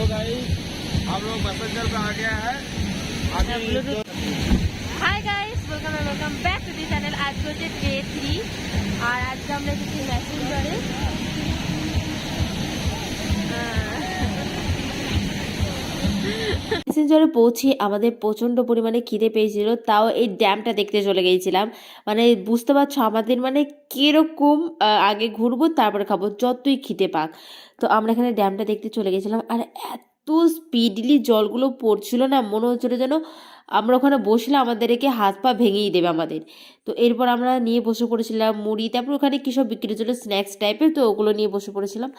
Guys हम लोग messenger पे आ गया है hi guys welcome back to the channel. আজকে হচ্ছে ডে 3 আর আজকে আমরা এসেছি মেসেঞ্জারে। মেসেঞ্জারে পৌঁছে আমাদের প্রচণ্ড পরিমাণে খিদে পেয়েছিল, তাও এই ড্যামটা দেখতে চলে গিয়েছিলাম। মানে বুঝতে পারছো আমাদের মানে কীরকম, আগে ঘুরবো তারপরে খাবো যতই খিদে পাক। তো আমরা এখানে ড্যামটা দেখতে চলে গেছিলাম আর এত স্পিডলি জলগুলো পড়ছিল না, মনে হচ্ছিল যেন আমরা ওখানে বসলে আমাদেরকে হাত পা ভেঙেই দেবে আমাদের। তো এরপর আমরা নিয়ে বসে পড়েছিলাম মুড়ি, তারপর ওখানে কী সব বিক্রি হচ্ছিলো স্ন্যাক্স টাইপের, তো ওগুলো নিয়ে বসে পড়েছিলাম।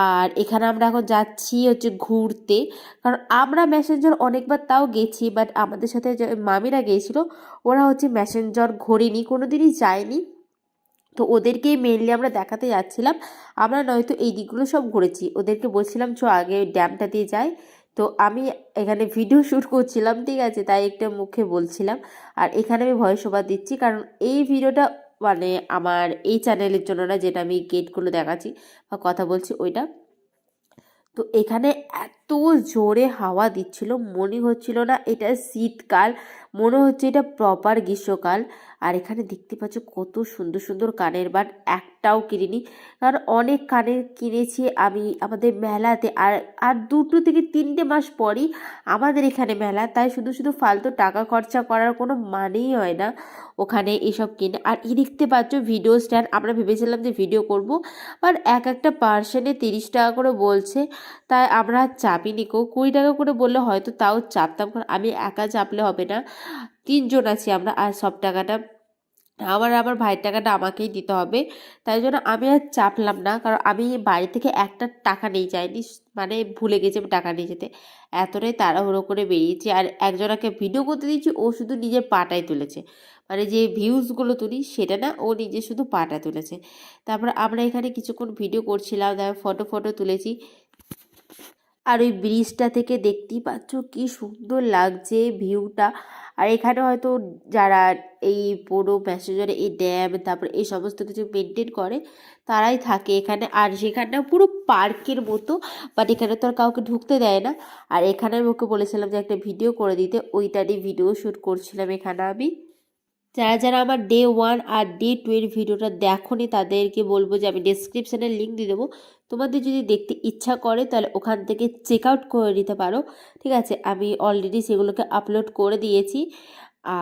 আর এখানে আমরা এখন যাচ্ছি হচ্ছে ঘুরতে, কারণ আমরা মেসেঞ্জার অনেকবার তাও গেছি, বাট আমাদের সাথে যে মামিরা গিয়েছিলো ওরা হচ্ছে মেসেঞ্জার ঘোরেনি, কোনো দিনই যায়নি। তো ওদেরকেই মেনলি আমরা দেখাতে যাচ্ছিলাম, আমরা নয়তো এই দিকগুলো সব ঘুরেছি। ওদেরকে বলছিলাম চ আগে ড্যামটা দিয়ে যাই। তো আমি এখানে ভিডিও শ্যুট করছিলাম, ঠিক আছে, তাই একটা মুখে বলছিলাম। আর এখানে আমি ভয়েস ওভার দিচ্ছি, কারণ এই ভিডিওটা মানে আমার এই চ্যানেলের জন্য না, যেটা আমি গেটগুলো দেখাচ্ছি বা কথা বলছি ওইটা। তো এখানে এত জোরে হাওয়া দিচ্ছিল, মনে হচ্ছিল না এটা শীতকাল, মনে হচ্ছে এটা প্রপার গ্রীষ্মকাল। আর এখানে দেখতে পাচ্ছ কত সুন্দর সুন্দর কানের বাট, একটাও কিনিনি, কারণ অনেক কানের কিনেছি আমি আমাদের মেলাতে। আর আর 2 থেকে 3 মাস পরই আমাদের এখানে মেলা, তাই শুধু শুধু ফালতু টাকা খরচা করার কোনো মানেই হয় না ওখানে এসব কিনে। আর এই দেখতে পাচ্ছ ভিডিও স্ট্যান্ড, আমরা ভেবেছিলাম যে ভিডিও করব, বাট একটা পার্সেন্টে 30 টাকা করে বলছে, তাই আমরা চাপিনি। 20 টাকা করে বললে হয়তো তাও চাপতাম, কারণ আমি একা চাপলে হবে না, 3 জন আছি আমরা, আর সব টাকাটা আমার ভাইয়ের টাকাটা আমাকেই দিতে হবে। তাই জন্য আমি আর চাপলাম না, কারণ আমি বাড়ি থেকে একটা টাকা নিয়ে যাইনি, মানে ভুলে গেছি আমি টাকা নিয়ে যেতে, এতটাই তাড়াহুড়ো করে বেরিয়েছি। আর একজনকে ভিডিও করতে দিয়েছি, ও শুধু নিজের পাটাই তুলেছে, মানে যে ভিউজগুলো তুলি সেটা না, ও নিজে শুধু পাটা তুলেছে। তারপর আমরা এখানে কিছুক্ষণ ভিডিও করছিলাম, তারপর ফটো তুলেছি। আর ওই ব্রিজটা থেকে দেখতেই পাচ্ছ কি সুন্দর লাগছে ভিউটা। আর এখানে হয়তো যারা এই পুরো প্যাসেঞ্জারে এই ড্যাম তারপর এই সমস্ত কিছু মেনটেন করে তারাই থাকে এখানে। আর সেখানটা পুরো পার্কের মতো, বাট এখানে তো আর কাউকে ঢুকতে দেয় না। আর এখানে আমি ওকে বলেছিলাম যে একটা ভিডিও করে দিতে, ওইটারই ভিডিও শ্যুট করছিলাম এখানে আমি। যারা যারা আমার ডে 1 আর ডে 2 এর ভিডিওটা দেখোনি তাদেরকে বলবো যে আমি ডেসক্রিপশানে লিঙ্ক দিয়ে দেবো, তোমাদের যদি দেখতে ইচ্ছা করে তাহলে ওখান থেকে চেক আউট করে নিতে পারো, ঠিক আছে। আমি অলরেডি সেগুলোকে আপলোড করে দিয়েছি।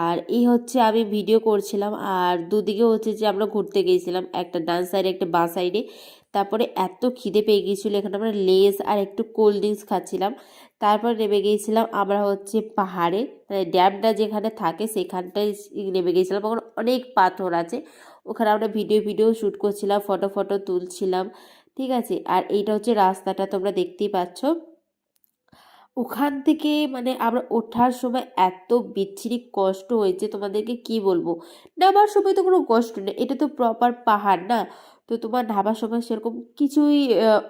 আর এই হচ্ছে আমি ভিডিও করছিলাম, আর দুদিকে হচ্ছে যে আমরা ঘুরতে গিয়েছিলাম, একটা ডান সাইডে একটা বাঁ সাইডে। তারপরে এত খিদে পেয়ে গিয়েছিলো, এখানে আমরা লেস আর একটু কোল্ড ড্রিঙ্কস খাচ্ছিলাম। তারপর নেমে গিয়েছিলাম আমরা হচ্ছে পাহাড়ে, মানে ড্যামটা যেখানে থাকে সেখানটায় নেমে গিয়েছিলাম। ওখানে অনেক পাথর আছে, ওখানে আমরা ভিডিও শ্যুট করছিলাম, ফটো তুলছিলাম, ঠিক আছে। আর এইটা হচ্ছে রাস্তাটা, তোমরা দেখতেই পাচ্ছ। ওখান থেকে মানে আমরা ওঠার সময় এত বিচ্ছিরি কষ্ট হয়েছে তোমাদেরকে কি বলবো, নামার সময় তো কোনো কষ্ট নেই, এটা তো প্রপার পাহাড় না, তো তোমার নামার সময় সেরকম কিছুই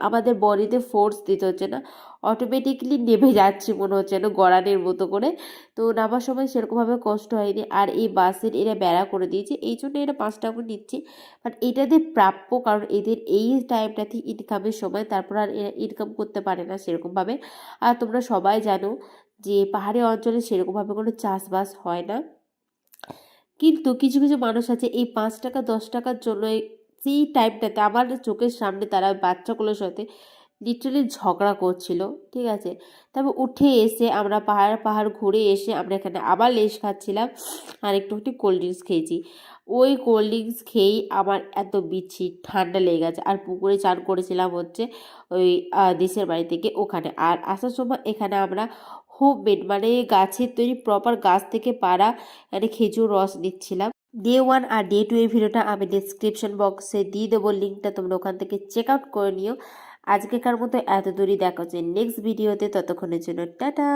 আমাদের বডিতে ফোর্স দিতে হচ্ছে না, অটোমেটিকলি নেমে যাচ্ছে মনে হচ্ছে না গড়ানের মতো করে। তো নামার সময় সেরকমভাবে কষ্ট হয়নি। আর এই বাসের এরা বেড়া করে দিয়েছে, এই জন্য এরা 5 টাকা করে নিচ্ছে, বাট এটাদের প্রাপ্য, কারণ এদের এই টাইমটাতে ইনকামের সময়, তারপর আর এরা ইনকাম করতে পারে না সেরকমভাবে। আর তোমরা সবাই জানো যে পাহাড়ি অঞ্চলে সেরকমভাবে কোনো চাষবাস হয় না, কিন্তু কিছু কিছু মানুষ আছে এই 5 টাকা 10 টাকার জন্য সেই টাইমটাতে আমার চোখের সামনে তারা বাচ্চাগুলোর সাথে লিটারালি ঝগড়া করছিল, ঠিক আছে। তারপর উঠে এসে আমরা পাহাড় ঘুরে এসে আমরা এখানে আবার লেস খাচ্ছিলাম আর একটু কোল্ড ড্রিঙ্কস খেয়েছি। ওই কোল্ড ড্রিঙ্কস খেয়েই আমার এত বিচ্ছি ঠান্ডা লেগে গেছে। আর পুকুরে চান করেছিলাম হচ্ছে ওই দেশের বাড়ি থেকে ওখানে। আর আসার সময় এখানে আমরা হোমমেড মানে গাছের তৈরি প্রপার গাছ থেকে পাড়া মানে খেজুর রস নিচ্ছিলাম। ডে 1 আর ডে 2 এর ভিডিওটা আমি ডেসক্রিপশন বক্সে দিয়ে দেবো লিঙ্কটা, তোমরা ওখান থেকে চেক আউট করে নিও। আজকেকার মতো এত দূরই দেখা হচ্ছে নেক্সট ভিডিওতে, ততক্ষণের জন্য টাটা।